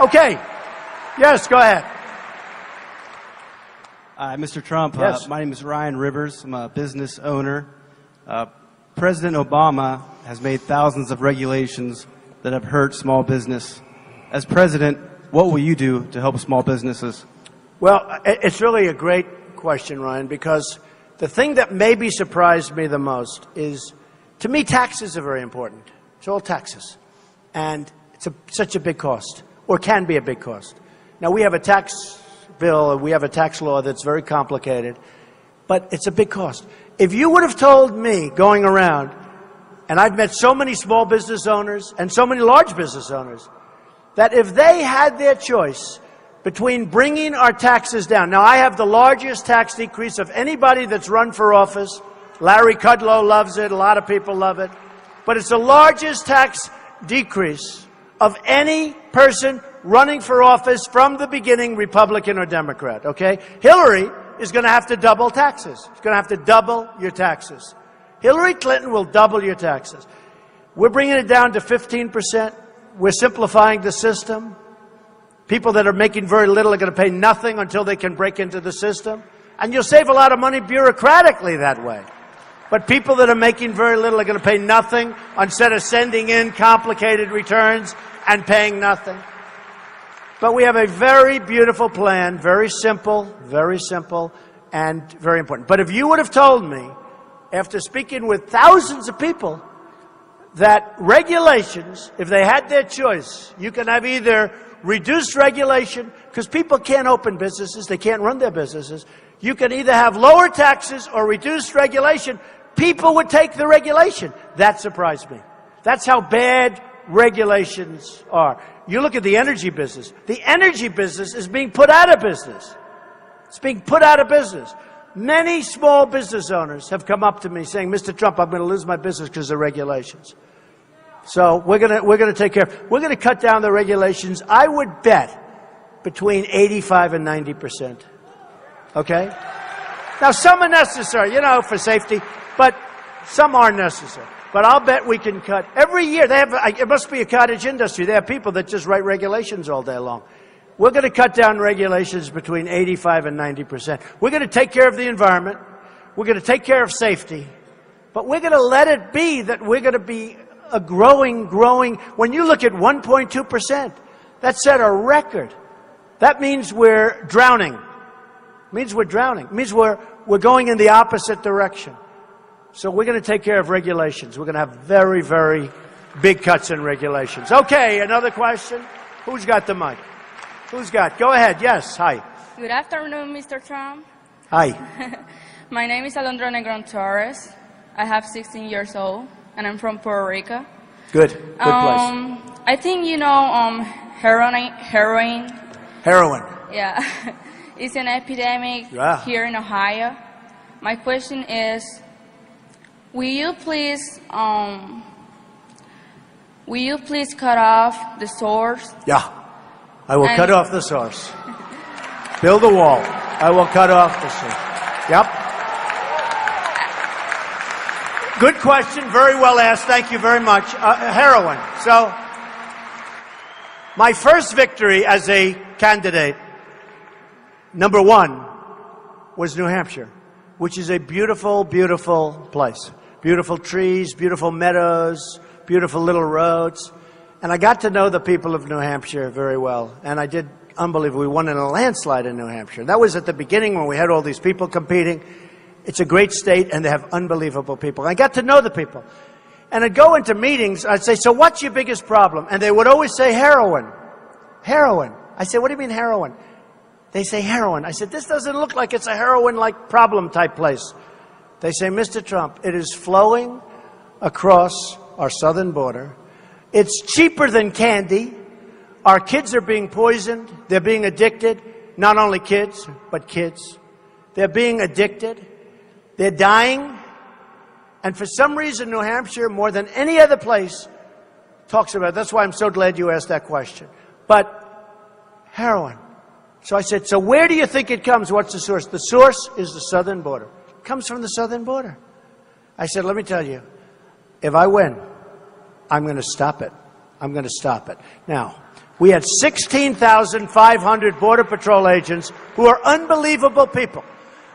Okay. Yes, go ahead. Mr. Trump, Yes. my name is Ryan Rivers. I'm a business owner. President Obama has made thousands of regulations that have hurt small business. As president, what will you do to help small businesses? Well, it's really a great question, Ryan, because the thing that maybe surprised me the most is, to me, taxes are very important. It's all taxes. And it's such a big cost, or can be a big cost. Now, we have a tax bill, we have a tax law that's very complicated, but it's a big cost. If you would have told me going around, and I've met so many small business owners and so many large business owners, that if they had their choice between bringing our taxes down. Now, I have the largest tax decrease of anybody that's run for office. Larry Kudlow loves it. A lot of people love it. But it's the largest tax decrease of any person running for office from the beginning, Republican or Democrat, okay? Hillary is going to have to double taxes. She's going to have to double your taxes. Hillary Clinton will double your taxes. We're bringing it down to 15%. We're simplifying the system. People that are making very little are going to pay nothing until they can break into the system. And you'll save a lot of money bureaucratically that way. But people that are making very little are going to pay nothing instead of sending in complicated returns and paying nothing. But we have a very beautiful plan, very simple, and very important. But if you would have told me, after speaking with thousands of people, that regulations, if they had their choice, you can have either reduced regulation, because people can't open businesses, they can't run their businesses. You can either have lower taxes or reduced regulation. People would take the regulation. That surprised me. That's how bad regulations are. You look at the energy business. The energy business is being put out of business. It's being put out of business. Many small business owners have come up to me saying, Mr. Trump, I'm going to lose my business because of regulations. So we're going to take care of, we're going to cut down the regulations. I would bet between 85 and 90%. Okay? Now, some are necessary, you know, for safety, but some are necessary. But I'll bet we can cut. Every year, they have, it must be a cottage industry. They have people that just write regulations all day long. We're going to cut down regulations between 85 and 90%. We're going to take care of the environment. We're going to take care of safety. But we're going to let it be that we're going to be a growing. When you look at 1.2%, that set a record. That means we're drowning. It means we're drowning. It means we're going in the opposite direction. So we're going to take care of regulations. We're going to have very, very big cuts in regulations. Okay, another question? Who's got the mic? Who's got? Go ahead. Yes. Hi. Good afternoon, Mr. Trump. Hi. My name is Alondra Negron Torres. I have 16 years old, and I'm from Puerto Rico. Good. Good place. I think you know heroin. Heroin. Yeah. It's an epidemic here in Ohio. My question is, will you please cut off the source? Yeah. I will cut off the source. Build a wall. I will cut off the source. Yep. Good question. Very well asked. Thank you very much. Heroin. So, my first victory as a candidate, number one, was New Hampshire, which is a beautiful, beautiful place. Beautiful trees, beautiful meadows, beautiful little roads. And I got to know the people of New Hampshire very well. And I did unbelievable. We won in a landslide in New Hampshire. That was at the beginning when we had all these people competing. It's a great state, and they have unbelievable people. I got to know the people. And I'd go into meetings. I'd say, so what's your biggest problem? And they would always say heroin. Heroin. I said, what do you mean heroin? They say heroin. I said, this doesn't look like it's a heroin-like problem type place. They say, Mr. Trump, it is flowing across our southern border. It's cheaper than candy. Our kids are being poisoned. They're being addicted. Not only kids, but kids. They're being addicted. They're dying. And for some reason, New Hampshire, more than any other place, talks about it. That's why I'm so glad you asked that question. But heroin. So I said, so where do you think it comes? What's the source? The source is the southern border. It comes from the southern border. I said, let me tell you, if I win, I'm going to stop it. I'm going to stop it. Now, We had 16,500 Border Patrol agents who are unbelievable people,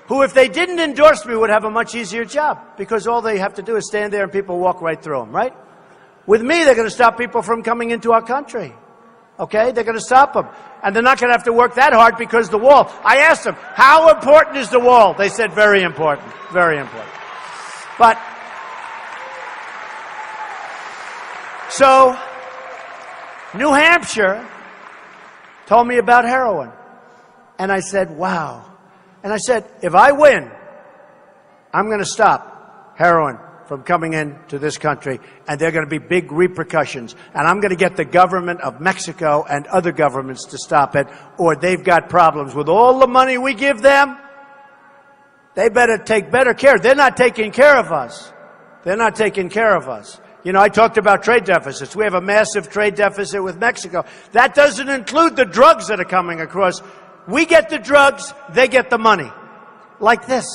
who, if they didn't endorse me, would have a much easier job, because all they have to do is stand there and people walk right through them, right? With me, they're going to stop people from coming into our country. Okay? They're going to stop them. And they're not going to have to work that hard because the wall. I asked them, how important is the wall? They said, very important. Very important. But, so, New Hampshire told me about heroin. And I said, wow. And I said, if I win, I'm going to stop heroin from coming into this country, and there are going to be big repercussions. And I'm going to get the government of Mexico and other governments to stop it, or they've got problems. With all the money we give them, they better take better care. They're not taking care of us. They're not taking care of us. You know, I talked about trade deficits. We have a massive trade deficit with Mexico. That doesn't include the drugs that are coming across. We get the drugs, they get the money. Like this.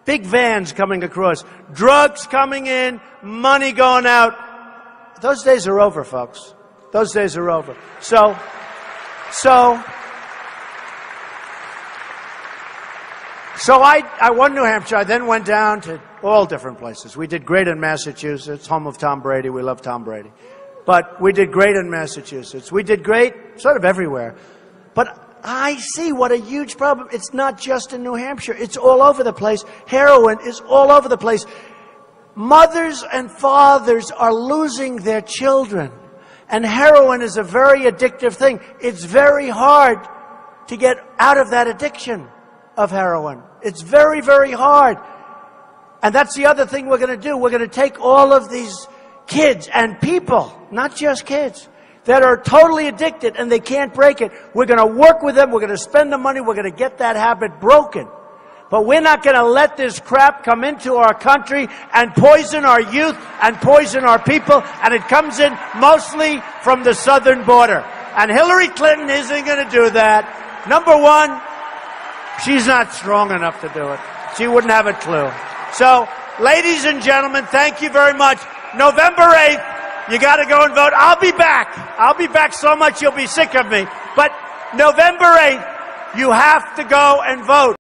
Big vans coming across. Drugs coming in, money going out. Those days are over, folks. Those days are over. So I won New Hampshire. I then went down to all different places. We did great in Massachusetts, home of Tom Brady. We love Tom Brady. But we did great in Massachusetts. We did great sort of everywhere. But I see what a huge problem. It's not just in New Hampshire. It's all over the place. Heroin is all over the place. Mothers and fathers are losing their children. And heroin is a very addictive thing. It's very hard to get out of that addiction of heroin. It's very, very hard. And that's the other thing we're going to do. We're going to take all of these kids and people, not just kids, that are totally addicted and they can't break it. We're going to work with them. We're going to spend the money. We're going to get that habit broken. But we're not going to let this crap come into our country and poison our youth and poison our people. And it comes in mostly from the southern border. And Hillary Clinton isn't going to do that. Number one, she's not strong enough to do it. She wouldn't have a clue. So, ladies and gentlemen, thank you very much. November 8th, you got to go and vote. I'll be back. I'll be back so much you'll be sick of me. But November 8th, you have to go and vote.